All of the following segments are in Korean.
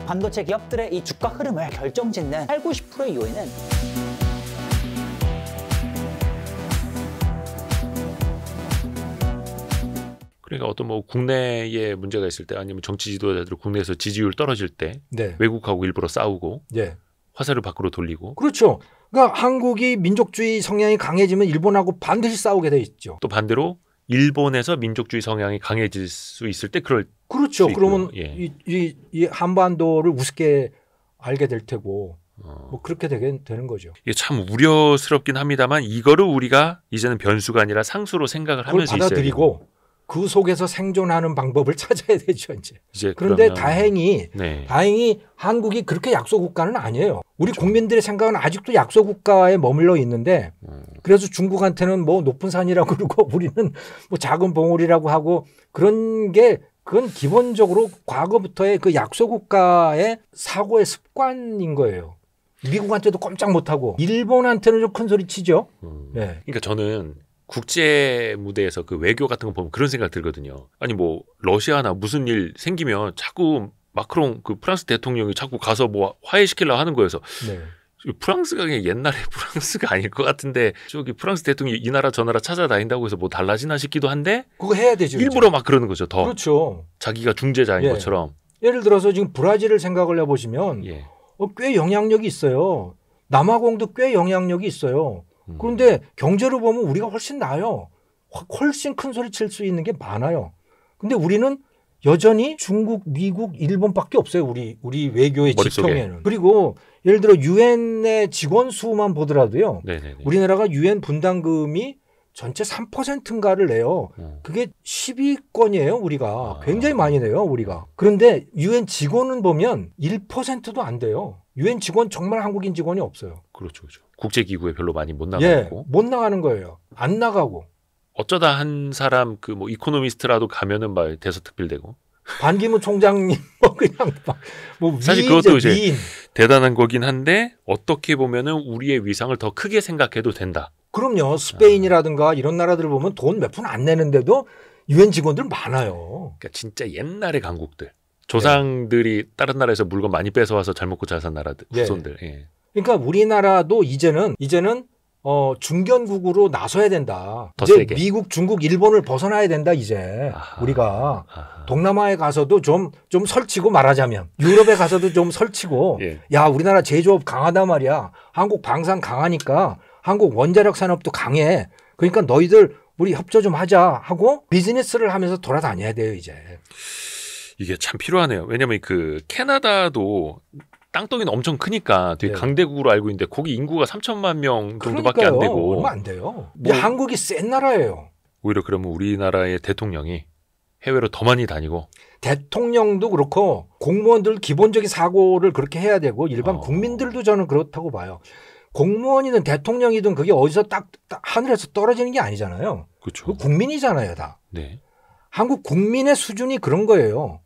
반도체 기업들의 이 주가 흐름을 결정짓는 80~90%의 요인은 그러니까 어떤 뭐 국내에 문제가 있을 때 아니면 정치 지도자들 국내에서 지지율 떨어질 때 네. 외국하고 일부러 싸우고 네. 화살을 밖으로 돌리고 그렇죠. 그러니까 한국이 민족주의 성향이 강해지면 일본하고 반드시 싸우게 돼 있죠. 또 반대로 일본에서 민족주의 성향이 강해질 수 있을 때 그럴 그렇죠. 수 있고요. 그러면 예. 이 한반도를 우습게 알게 될 테고 뭐 그렇게 되는 거죠. 이게 참 우려스럽긴 합니다만 이거를 우리가 이제는 변수가 아니라 상수로 생각을 그걸 하면서 받아들이고 그 속에서 생존하는 방법을 찾아야 되죠 이제. 그러면, 그런데 다행히 네. 한국이 그렇게 약소 국가는 아니에요. 우리 국민들의 생각은 아직도 약소 국가에 머물러 있는데 그래서 중국한테는 뭐 높은 산이라고 그러고 우리는 뭐 작은 봉우리라고 하고 그건 기본적으로 과거부터의 그 약소 국가의 사고의 습관인 거예요. 미국한테도 꼼짝 못하고 일본한테는 좀 큰 소리 치죠. 네. 그러니까 저는 국제 무대에서 그 외교 같은 거 보면 그런 생각 들거든요. 아니 뭐 러시아나 무슨 일 생기면 자꾸 마크롱 그 프랑스 대통령이 자꾸 가서 뭐 화해시키려고 하는 거여서 네. 프랑스가 그냥 옛날에 프랑스가 아닐 것 같은데 저기 프랑스 대통령이 이 나라 저 나라 찾아다닌다고 해서 뭐 달라지나 싶기도 한데 그거 해야 되죠. 일부러 이제. 막 그러는 거죠. 더 그렇죠. 자기가 중재자인 예. 것처럼. 예를 들어서 지금 브라질을 생각을 해보시면 예. 꽤 영향력이 있어요. 남아공도 꽤 영향력이 있어요. 그런데 경제로 보면 우리가 훨씬 나아요. 훨씬 큰 소리 칠 수 있는 게 많아요. 근데 우리는 여전히 중국, 미국, 일본밖에 없어요. 우리 외교의 머릿속에. 지평에는. 그리고 예를 들어 유엔의 직원 수만 보더라도요. 네네네. 우리나라가 유엔 분담금이 전체 3%인가를 내요. 그게 10위권이에요, 우리가. 굉장히 많이 내요, 우리가. 그런데 유엔 직원은 보면 1%도 안 돼요. 유엔 직원 정말 한국인 직원이 없어요. 그렇죠, 그렇죠. 국제기구에 별로 많이 못 예, 나가고. 못 나가는 거예요. 안 나가고. 어쩌다 한 사람 그 뭐 이코노미스트라도 가면은 막 대서특필되고. 반기문 총장님 뭐 그냥 뭐 사실 그것도 이제 대단한 거긴 한데 어떻게 보면은 우리의 위상을 더 크게 생각해도 된다. 그럼요. 스페인이라든가 이런 나라들을 보면 돈 몇 푼 안 내는데도 유엔 직원들 많아요. 그러니까 진짜 옛날의 강국들. 조상들이 다른 나라에서 물건 많이 뺏어와서 잘 먹고 잘 산 나라들, 후손들. 예. 그러니까 우리나라도 이제는 중견국으로 나서야 된다. 더 이제 세게. 미국, 중국, 일본을 벗어나야 된다. 이제 우리가 동남아에 가서도 좀 설치고 말하자면 유럽에 가서도 좀 설치고 예. 야 우리나라 제조업 강하단 말이야. 한국 방산 강하니까 한국 원자력 산업도 강해. 그러니까 너희들 우리 협조 좀 하자 하고 비즈니스를 하면서 돌아다녀야 돼요 이제. 이게 참 필요하네요. 왜냐면 그 캐나다도 땅덩이는 엄청 크니까 되게 네. 강대국으로 알고 있는데 거기 인구가 3천만 명 정도밖에 그러니까요. 안 되고 얼마 안 돼요. 뭐- 한국이 센 나라예요. 오히려 그러면 우리나라의 대통령이 해외로 더 많이 다니고 대통령도 그렇고 공무원들 기본적인 사고를 그렇게 해야 되고 일반 국민들도 저는 그렇다고 봐요. 공무원이든 대통령이든 그게 어디서 딱 하늘에서 떨어지는 게 아니잖아요. 그렇죠. 그 국민이잖아요, 다. 네. 한국 국민의 수준이 그런 거예요.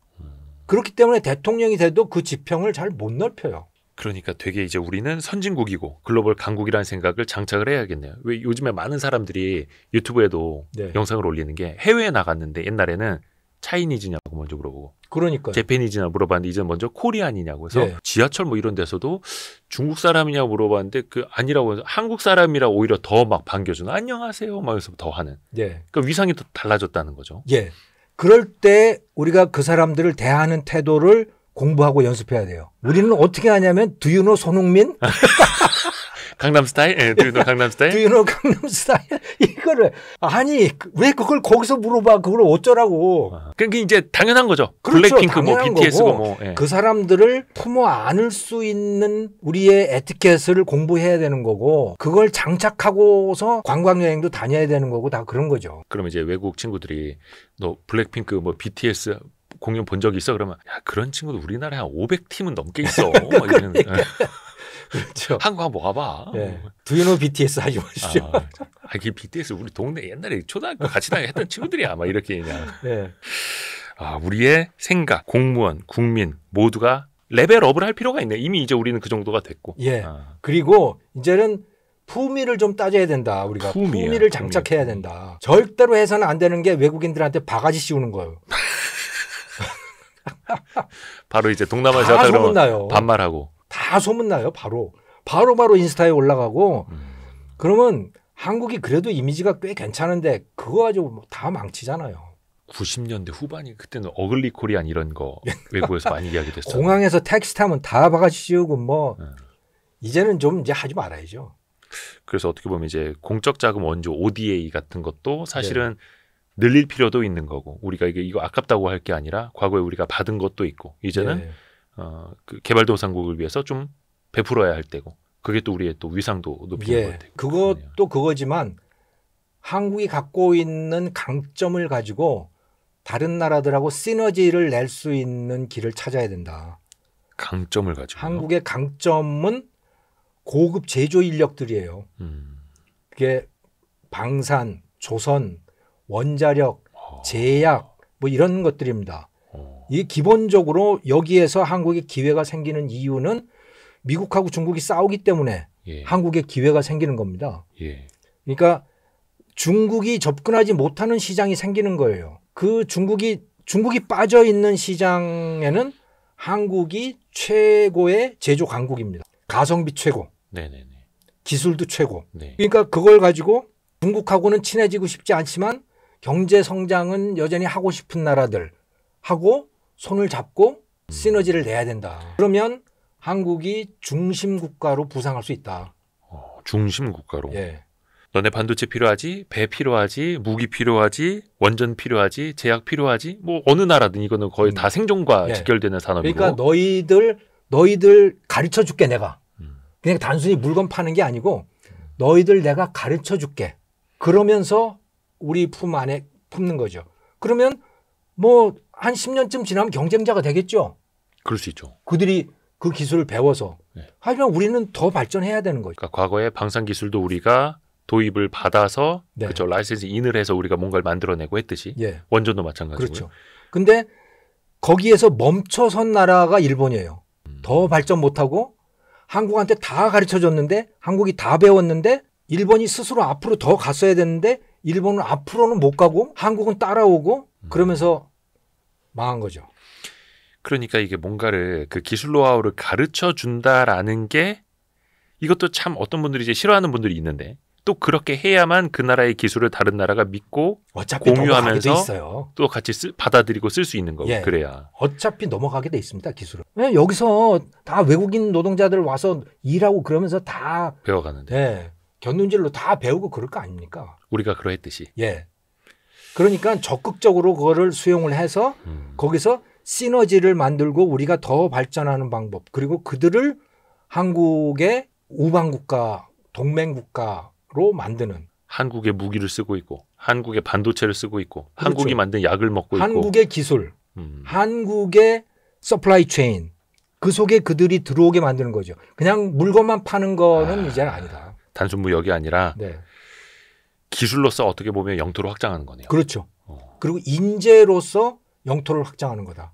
그렇기 때문에 대통령이 돼도 그 지평을 잘 못 넓혀요. 그러니까 되게 이제 우리는 선진국이고 글로벌 강국이라는 생각을 장착을 해야겠네요. 왜 요즘에 많은 사람들이 유튜브에도 네. 영상을 올리는 게 해외에 나갔는데 옛날에는 차이니즈냐고 먼저 물어보고 그러니까요. 재패니즈냐 물어봤는데 이제 먼저 코리안이냐고 해서 네. 지하철 뭐 이런 데서도 중국 사람이냐고 물어봤는데 그 아니라고 해서 한국 사람이라 오히려 더 막 반겨주는 안녕하세요 막 해서 더 하는 예. 그러니까 위상이 더 달라졌다는 거죠. 예. 그럴 때 우리가 그 사람들을 대하는 태도를 공부하고 연습해야 돼요. 우리는 어떻게 하냐면 Do you know 손흥민? 강남 스타일? 예, 강남 스타일? Do you know 강남 스타일? 이거를 아니 왜 그걸 거기서 물어봐? 그걸 어쩌라고? 그러니까 이제 당연한 거죠. 그렇죠, 블랙핑크 뭐 당연한 BTS고 거고. 뭐 예. 그 사람들을 품어 안을 수 있는 우리의 에티켓을 공부해야 되는 거고 그걸 장착하고서 관광여행도 다녀야 되는 거고 다 그런 거죠. 그러면 이제 외국 친구들이 너 블랙핑크 뭐 BTS 공연 본 적 있어? 그러면 야 그런 친구도 우리나라에 한 500팀은 넘게 있어. 막 이러는 그렇죠. 한국 한번 와봐. 예. Do you know BTS 하지 마십시오. 그 BTS 우리 동네 옛날에 초등학교 같이 다녔던 친구들이야. 막 이렇게 그냥. 예. 우리의 생각, 공무원, 국민 모두가 레벨업을 할 필요가 있네. 이미 이제 우리는 그 정도가 됐고. 예. 그리고 이제는 품위를 좀 따져야 된다. 우리가 품위야, 품위를 장착해야 된다. 절대로 해서는 안 되는 게 외국인들한테 바가지 씌우는 거예요. 바로 이제 동남아시아 다 갔다 그러면 소문나요. 반말하고. 다 소문나요. 바로 인스타에 올라가고 그러면 한국이 그래도 이미지가 꽤 괜찮은데 그거 가지고 다 망치잖아요. 90년대 후반이 그때는 어글리 코리안 이런 거 외국에서 많이 이야기됐어요. 공항에서 택시 타면 다 바가지 씌우고 뭐 이제는 좀 이제 하지 말아야죠. 그래서 어떻게 보면 이제 공적 자금 원조 ODA 같은 것도 사실은 늘릴 필요도 있는 거고 우리가 이거 아깝다고 할 게 아니라 과거에 우리가 받은 것도 있고 이제는 그 개발도상국을 위해서 좀 베풀어야 할 때고 그게 또 우리의 또 위상도 높이는 것 같아요. 그것도 그거지만 한국이 갖고 있는 강점을 가지고 다른 나라들하고 시너지를 낼 수 있는 길을 찾아야 된다. 강점을 가지고 한국의 강점은 고급 제조 인력들이에요. 그게 방산, 조선, 원자력, 제약 뭐 이런 것들입니다. 이게 기본적으로 여기에서 한국의 기회가 생기는 이유는 미국하고 중국이 싸우기 때문에 한국의 기회가 생기는 겁니다. 그러니까 중국이 접근하지 못하는 시장이 생기는 거예요. 그 중국이 빠져 있는 시장에는 한국이 최고의 제조 강국입니다. 가성비 최고, 네네네. 기술도 최고. 네. 그러니까 그걸 가지고 중국하고는 친해지고 싶지 않지만 경제 성장은 여전히 하고 싶은 나라들하고 손을 잡고 시너지를 내야 된다. 그러면 한국이 중심 국가로 부상할 수 있다. 중심 국가로. 예. 너네 반도체 필요하지, 배 필요하지, 무기 필요하지, 원전 필요하지, 제약 필요하지. 뭐 어느 나라든 이거는 거의 다 생존과 직결되는 산업이고. 그러니까 너희들 가르쳐 줄게 내가. 그냥 단순히 물건 파는 게 아니고 너희들 내가 가르쳐 줄게. 그러면서 우리 품 안에 품는 거죠. 그러면 뭐 한 10년쯤 지나면 경쟁자가 되겠죠. 그럴 수 있죠. 그들이 그 기술을 배워서. 하지만 우리는 더 발전해야 되는 거죠. 그러니까 과거에 방산 기술도 우리가 도입을 받아서 그렇죠. 라이센스 인을 해서 우리가 뭔가를 만들어내고 했듯이 원전도 마찬가지고요. 그렇죠. 근데 거기에서 멈춰선 나라가 일본이에요. 더 발전 못하고 한국한테 다 가르쳐줬는데 한국이 다 배웠는데 일본이 스스로 앞으로 더 갔어야 되는데 일본은 앞으로는 못 가고 한국은 따라오고 그러면서 망한 거죠. 그러니까 이게 뭔가를 그 기술 노하우를 가르쳐 준다라는 게 이것도 참 어떤 분들이 이제 싫어하는 분들이 있는데 또 그렇게 해야만 그 나라의 기술을 다른 나라가 믿고 어차피 공유하면서 또 같이 받아들이고 쓸 수 있는 거고 그래야. 어차피 넘어가게 돼 있습니다. 기술은. 여기서 다 외국인 노동자들 와서 일하고 그러면서 다 배워가는데. 견눈질로 다 배우고 그럴 거 아닙니까? 우리가 그러했듯이. 그러니까 적극적으로 그거를 수용을 해서 거기서 시너지를 만들고 우리가 더 발전하는 방법 그리고 그들을 한국의 우방국가, 동맹국가로 만드는 한국의 무기를 쓰고 있고 한국의 반도체를 쓰고 있고 한국이 만든 약을 먹고 있고 한국의 기술, 한국의 서플라이 체인 그 속에 그들이 들어오게 만드는 거죠. 그냥 물건만 파는 거는 이제는 아니다. 단순 무역이 아니라 기술로서 어떻게 보면 영토를 확장하는 거네요. 그렇죠. 그리고 인재로서 영토를 확장하는 거다.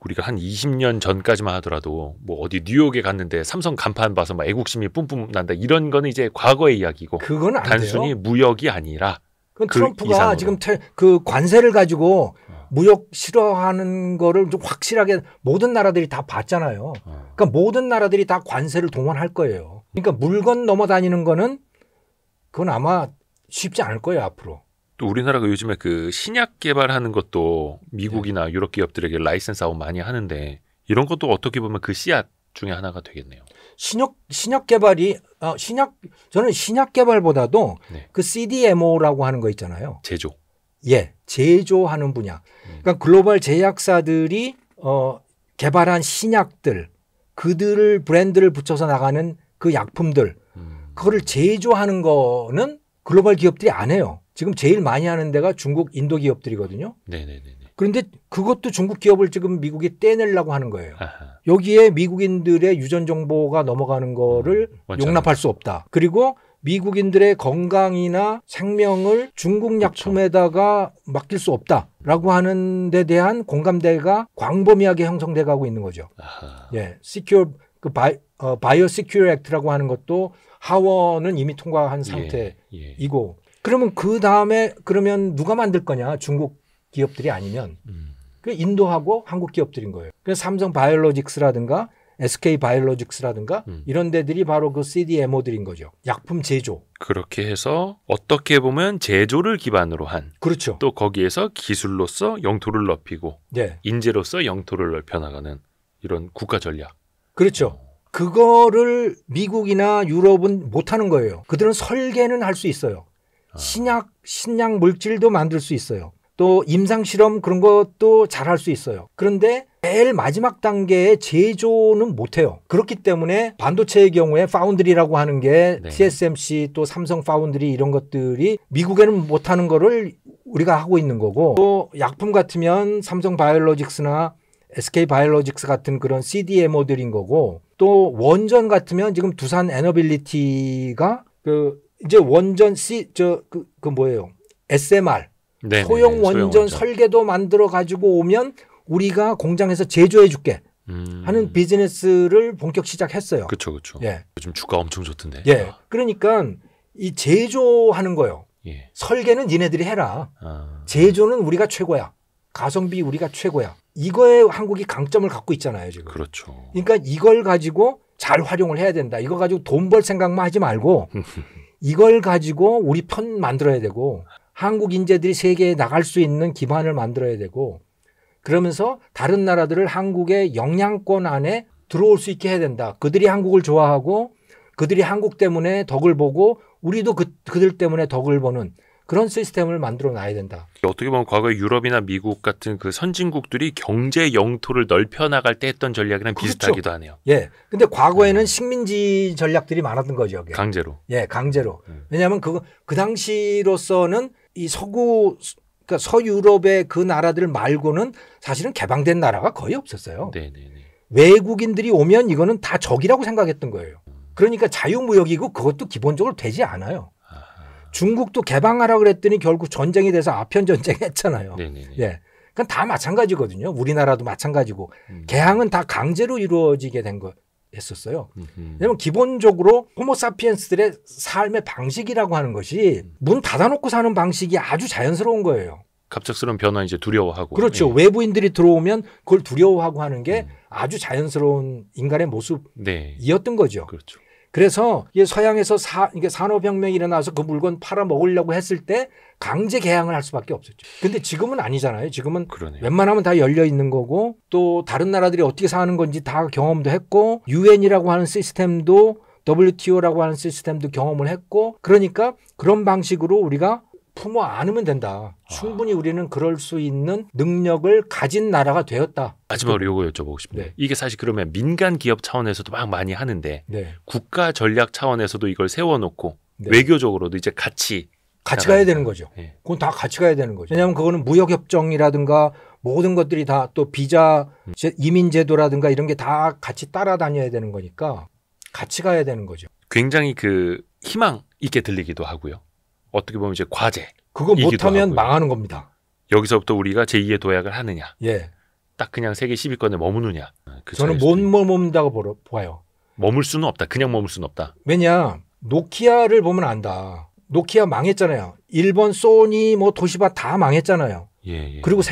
우리가 한 20년 전까지만 하더라도 뭐 어디 뉴욕에 갔는데 삼성 간판 봐서 막 애국심이 뿜뿜 난다 이런 거는 이제 과거의 이야기고 그건 안 단순히 돼요. 무역이 아니라 그건 트럼프가 지금 그 관세를 가지고 무역 싫어하는 거를 좀 확실하게 모든 나라들이 다 봤잖아요. 그러니까 모든 나라들이 다 관세를 동원할 거예요. 그러니까 물건 넘어다니는 거는 그건 아마 쉽지 않을 거예요 앞으로. 또 우리나라가 요즘에 그 신약 개발하는 것도 미국이나 유럽 기업들에게 라이센스 아웃 많이 하는데 이런 것도 어떻게 보면 그 씨앗 중에 하나가 되겠네요. 신약 개발이 저는 신약 개발보다도 그 CDMO라고 하는 거 있잖아요. 제조. 제조하는 분야. 그러니까 글로벌 제약사들이 개발한 신약들, 그들을 브랜드를 붙여서 나가는 그 약품들, 그거를 제조하는 거는 글로벌 기업들이 안 해요. 지금 제일 많이 하는 데가 중국, 인도 기업들이거든요. 그런데 그것도 중국 기업을 지금 미국이 떼내려고 하는 거예요. 여기에 미국인들의 유전 정보가 넘어가는 거를 용납할 수 없다. 그리고 미국인들의 건강이나 생명을 중국 약품에다가 맡길 수 없다라고 하는 데 대한 공감대가 광범위하게 형성돼 가고 있는 거죠. Secure 바이오 시큐어 액트라고 하는 것도 하원은 이미 통과한 상태이고 그러면 그 다음에 그러면 누가 만들 거냐? 중국 기업들이 아니면 그 인도하고 한국 기업들인 거예요. 그래서 삼성 바이오로직스라든가 SK 바이오로직스라든가 이런 데들이 바로 그 CDMO들인 거죠. 약품 제조. 그렇게 해서 어떻게 보면 제조를 기반으로 한 그렇죠. 또 거기에서 기술로서 영토를 넓히고 네. 인재로서 영토를 넓혀나가는 이런 국가 전략. 그렇죠. 그거를 미국이나 유럽은 못하는 거예요. 그들은 설계는 할 수 있어요. 신약 물질도 만들 수 있어요. 또 임상실험 그런 것도 잘 할 수 있어요. 그런데 제일 마지막 단계의 제조는 못해요. 그렇기 때문에 반도체의 경우에 파운드리라고 하는 게 네. TSMC 또 삼성 파운드리 이런 것들이 미국에는 못하는 거를 우리가 하고 있는 거고 또 약품 같으면 삼성 바이오로직스나 SK 바이오로직스 같은 그런 CDMO들인 거고 또 원전 같으면 지금 두산 에너빌리티가 그 이제 원전 뭐예요? SMR 네네네. 소형 원전 설계도 만들어 가지고 오면 우리가 공장에서 제조해 줄게 하는 비즈니스를 본격 시작했어요. 그렇죠, 그렇죠. 예. 요즘 주가 엄청 좋던데. 예. 그러니까 이 제조하는 거요. 예. 설계는 니네들이 해라. 제조는 우리가 최고야. 가성비 우리가 최고야. 이거에 한국이 강점을 갖고 있잖아요, 지금. 그렇죠. 그러니까 이걸 가지고 잘 활용을 해야 된다. 이거 가지고 돈 벌 생각만 하지 말고 이걸 가지고 우리 편 만들어야 되고 한국 인재들이 세계에 나갈 수 있는 기반을 만들어야 되고 그러면서 다른 나라들을 한국의 영향권 안에 들어올 수 있게 해야 된다. 그들이 한국을 좋아하고 그들이 한국 때문에 덕을 보고 우리도 그들 때문에 덕을 보는 그런 시스템을 만들어 놔야 된다. 어떻게 보면 과거에 유럽이나 미국 같은 그 선진국들이 경제 영토를 넓혀 나갈 때 했던 전략이랑 그렇죠. 비슷하기도 하네요. 예. 근데 과거에는 식민지 전략들이 많았던 거죠. 여기. 강제로. 예, 강제로. 왜냐하면 그 당시로서는 이 그러니까 서유럽의 그 나라들 말고는 사실은 개방된 나라가 거의 없었어요. 네네네. 외국인들이 오면 이거는 다 적이라고 생각했던 거예요. 그러니까 자유무역이고 그것도 기본적으로 되지 않아요. 중국도 개방하라 그랬더니 결국 전쟁이 돼서 아편 전쟁 했잖아요. 네네네. 예. 그건 다 마찬가지거든요. 우리나라도 마찬가지고. 개항은 다 강제로 이루어지게 된 했었어요. 왜냐면 기본적으로 호모사피엔스들의 삶의 방식이라고 하는 것이 문 닫아놓고 사는 방식이 아주 자연스러운 거예요. 갑작스러운 변화 이제 두려워하고. 그렇죠. 예. 외부인들이 들어오면 그걸 두려워하고 하는 게 아주 자연스러운 인간의 모습이었던 거죠. 그렇죠. 그래서 이게 서양에서 이게 산업혁명이 일어나서 그 물건 팔아 먹으려고 했을 때 강제 개항을 할 수밖에 없었죠. 근데 지금은 아니잖아요. 지금은 그러네요. 웬만하면 다 열려 있는 거고 또 다른 나라들이 어떻게 사는 건지 다 경험도 했고 UN이라고 하는 시스템도 WTO라고 하는 시스템도 경험을 했고 그러니까 그런 방식으로 우리가 품어 안으면 된다. 충분히 우리는 그럴 수 있는 능력을 가진 나라가 되었다. 마지막으로 요거 여쭤보고 싶네요. 네. 이게 사실 그러면 민간 기업 차원에서도 막 많이 하는데 네. 국가 전략 차원에서도 이걸 세워놓고 네. 외교적으로도 이제 같이 가야 되는 거죠. 네. 그건 다 같이 가야 되는 거죠. 왜냐하면 그거는 무역협정이라든가 모든 것들이 다 또 비자 이민제도라든가 이런 게 다 같이 따라다녀야 되는 거니까 같이 가야 되는 거죠. 굉장히 그 희망 있게 들리기도 하고요. 어떻게 보면 이제 과제. 그거 못하면 하고요. 망하는 겁니다. 여기서부터 우리가 제2의 도약을 하느냐. 예. 딱 그냥 세계 10위권에 머무느냐. 그 저는 차이일 수도 못 머문다고 봐요. 머물 수는 없다. 그냥 머물 수는 없다. 왜냐 노키아를 보면 안다. 노키아 망했잖아요. 일본 소니 뭐 도시바 다 망했잖아요. 예. 그리고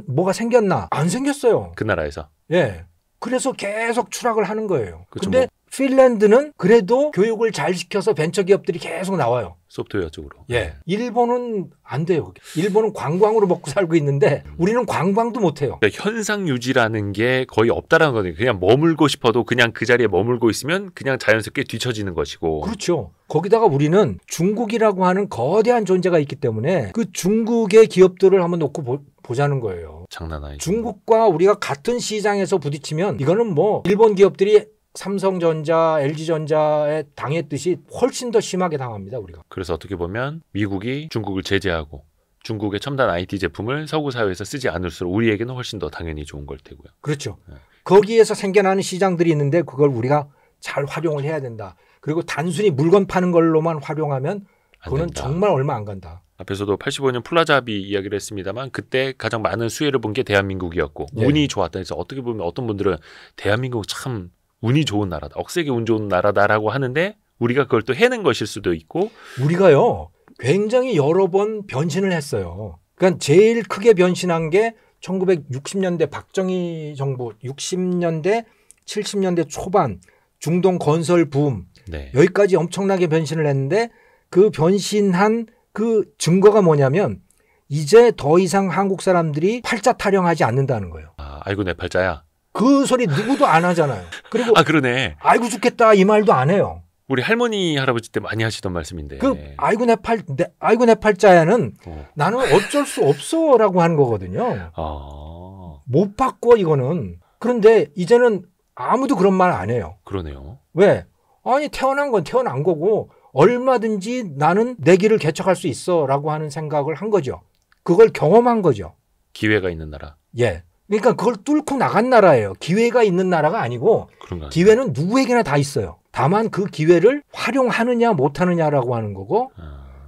뭐가 생겼나? 안 생겼어요. 그 나라에서. 예. 그래서 계속 추락을 하는 거예요. 그쵸, 근데 핀란드는 그래도 교육을 잘 시켜서 벤처기업들이 계속 나와요. 소프트웨어 쪽으로. 예. 일본은 안 돼요. 일본은 관광으로 먹고 살고 있는데 우리는 관광도 못 해요. 그러니까 현상 유지라는 게 거의 없다라는 거거든요. 그냥 머물고 싶어도 그냥 그 자리에 머물고 있으면 그냥 자연스럽게 뒤처지는 것이고. 그렇죠. 거기다가 우리는 중국이라고 하는 거대한 존재가 있기 때문에 그 중국의 기업들을 한번 놓고 보자는 거예요. 장난 아니죠. 중국과 우리가 같은 시장에서 부딪히면 이거는 뭐 일본 기업들이 삼성전자, LG전자에 당했듯이 훨씬 더 심하게 당합니다. 우리가. 그래서 어떻게 보면 미국이 중국을 제재하고 중국의 첨단 IT 제품을 서구 사회에서 쓰지 않을수록 우리에게는 훨씬 더 당연히 좋은 걸 테고요. 그렇죠. 거기에서 생겨나는 시장들이 있는데 그걸 우리가 잘 활용을 해야 된다. 그리고 단순히 물건 파는 걸로만 활용하면 그거는 정말 얼마 안 간다. 앞에서도 85년 플라자비 이야기를 했습니다만 그때 가장 많은 수혜를 본 게 대한민국이었고 네. 운이 좋았다 해서 어떻게 보면 어떤 분들은 대한민국 참 운이 좋은 나라다. 억세게 운 좋은 나라다라고 하는데 우리가 그걸 또 해낸 것일 수도 있고. 우리가요. 굉장히 여러 번 변신을 했어요. 그러니까 제일 크게 변신한 게 1960년대 박정희 정부 60년대 70년대 초반 중동 건설 붐 네. 여기까지 엄청나게 변신을 했는데 그 변신한 그 증거가 뭐냐면 이제 더 이상 한국 사람들이 팔자 타령하지 않는다는 거예요. 아, 아이고 내 팔자야. 그 소리 누구도 안 하잖아요. 그리고 아 그러네. 아이고 죽겠다 이 말도 안 해요. 우리 할머니 할아버지 때 많이 하시던 말씀인데. 그 아이고 내 팔자야는 나는 어쩔 수 없어라고 하는 거거든요. 아 못 바꿔 이거는. 그런데 이제는 아무도 그런 말 안 해요. 그러네요. 왜? 아니 태어난 건 태어난 거고 얼마든지 나는 내 길을 개척할 수 있어라고 하는 생각을 한 거죠. 그걸 경험한 거죠. 기회가 있는 나라. 예. 그러니까 그걸 뚫고 나간 나라예요. 기회가 있는 나라가 아니고 그런가. 기회는 누구에게나 다 있어요. 다만 그 기회를 활용하느냐 못하느냐라고 하는 거고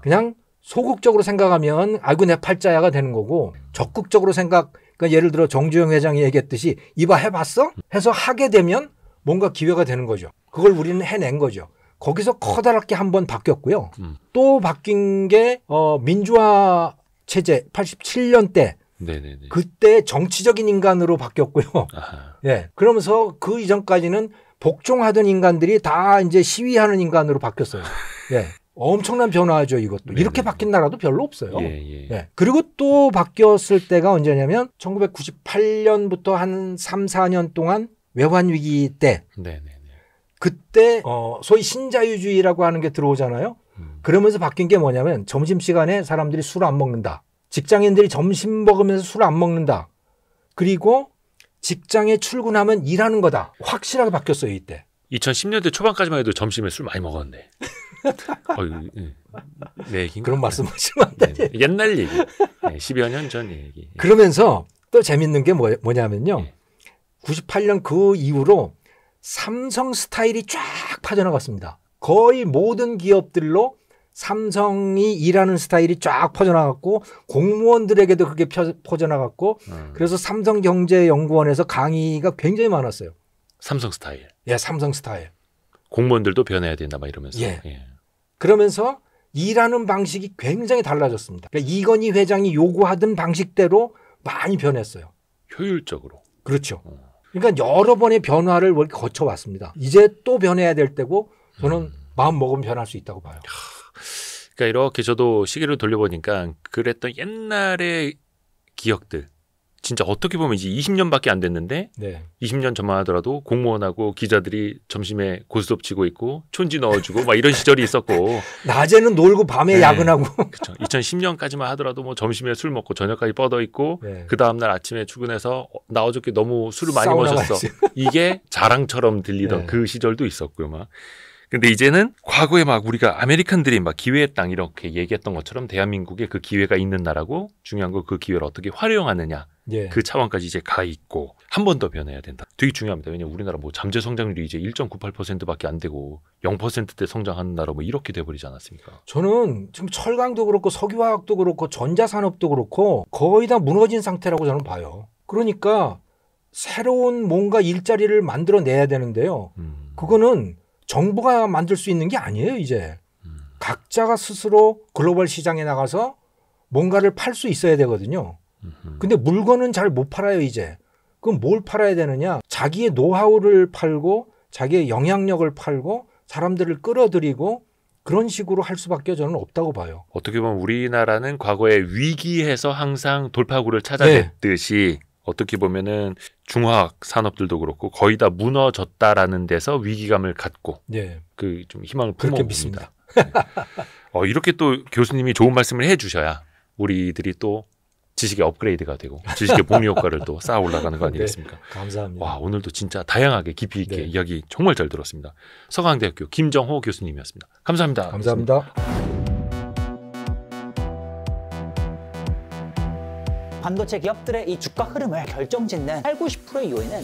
그냥 소극적으로 생각하면 아이고 내 팔자야가 되는 거고 적극적으로 그러니까 예를 들어 정주영 회장이 얘기했듯이 이봐 해봤어? 해서 하게 되면 뭔가 기회가 되는 거죠. 그걸 우리는 해낸 거죠. 거기서 커다랗게 한번 바뀌었고요. 또 바뀐 게 민주화 체제 87년 때 네네네. 그때 정치적인 인간으로 바뀌었고요. 아하. 예. 그러면서 그 이전까지는 복종하던 인간들이 다 이제 시위하는 인간으로 바뀌었어요. 예. 엄청난 변화죠, 이것도. 네네. 이렇게 바뀐 나라도 별로 없어요. 예. 예. 그리고 또 바뀌었을 때가 언제냐면 1998년부터 한 3, 4년 동안 외환 위기 때 네네네. 그때 소위 신자유주의라고 하는 게 들어오잖아요. 그러면서 바뀐 게 뭐냐면 점심시간에 사람들이 술 안 먹는다. 직장인들이 점심 먹으면서 술 안 먹는다. 그리고 직장에 출근하면 일하는 거다. 확실하게 바뀌었어요, 이때. 2010년대 초반까지만 해도 점심에 술 많이 먹었는데. 내 얘기인가? 그런 말씀하시면 안 되지. 옛날 얘기. 네, 10여 년 전 얘기. 그러면서 또 재밌는 게 뭐냐면요. 네. 98년 그 이후로 삼성 스타일이 쫙 퍼져나갔습니다. 거의 모든 기업들로 삼성이 일하는 스타일이 쫙 퍼져나갔고 공무원들에게도 그게 퍼져나갔고 그래서 삼성경제연구원에서 강의가 굉장히 많았어요. 삼성 스타일. 예, 삼성 스타일. 공무원들도 변해야 된다 막 이러면서. 예. 그러면서 일하는 방식이 굉장히 달라졌습니다. 그러니까 이건희 회장이 요구하던 방식대로 많이 변했어요. 효율적으로. 그렇죠. 그러니까 여러 번의 변화를 거쳐왔습니다. 이제 또 변해야 될 때고 저는 마음 먹으면 변할 수 있다고 봐요. 그러니까 이렇게 저도 시계를 돌려보니까 그랬던 옛날의 기억들 진짜 어떻게 보면 이제 20년밖에 안 됐는데 네. 20년 전만 하더라도 공무원하고 기자들이 점심에 고스톱 치고 있고 촌지 넣어주고 막 이런 시절이 있었고 낮에는 놀고 밤에 네. 야근하고 그렇죠. 2010년까지만 하더라도 뭐 점심에 술 먹고 저녁까지 뻗어 있고 네. 그 다음날 아침에 출근해서 나 어저께 너무 술을 많이 사우나 마셨어. 가야지. 이게 자랑처럼 들리던 네. 그 시절도 있었고요. 막. 근데 이제는 과거에 막 우리가 아메리칸들이 막 기회의 땅 이렇게 얘기했던 것처럼 대한민국에 그 기회가 있는 나라고 중요한 건 그 기회를 어떻게 활용하느냐 예. 그 차원까지 이제 가 있고 한 번 더 변해야 된다. 되게 중요합니다. 왜냐면 우리나라 뭐 잠재 성장률이 이제 1.98%밖에 안 되고 0%대 성장하는 나라 뭐 이렇게 돼버리지 않았습니까? 저는 지금 철강도 그렇고 석유화학도 그렇고 전자산업도 그렇고 거의 다 무너진 상태라고 저는 봐요. 그러니까 새로운 뭔가 일자리를 만들어내야 되는데요. 그거는 정부가 만들 수 있는 게 아니에요, 이제. 각자가 스스로 글로벌 시장에 나가서 뭔가를 팔 수 있어야 되거든요. 근데 물건은 잘 못 팔아요, 이제. 그럼 뭘 팔아야 되느냐? 자기의 노하우를 팔고 자기의 영향력을 팔고 사람들을 끌어들이고 그런 식으로 할 수밖에 저는 없다고 봐요. 어떻게 보면 우리나라는 과거에 위기에서 항상 돌파구를 찾아냈듯이 어떻게 보면은 중화학 산업들도 그렇고 거의 다 무너졌다라는 데서 위기감을 갖고 네. 그 좀 희망을 그렇게 품어봅니다. 믿습니다. 이렇게 또 교수님이 좋은 말씀을 해주셔야 우리들이 또 지식의 업그레이드가 되고 지식의 복리 효과를 또 쌓아 올라가는 거 아니겠습니까? 네, 감사합니다. 와, 오늘도 진짜 다양하게 깊이 있게 네. 이야기 정말 잘 들었습니다. 서강대학교 김정호 교수님이었습니다. 감사합니다. 감사합니다. 반도체 기업들의 이 주가 흐름을 결정짓는 80~90%의 요인은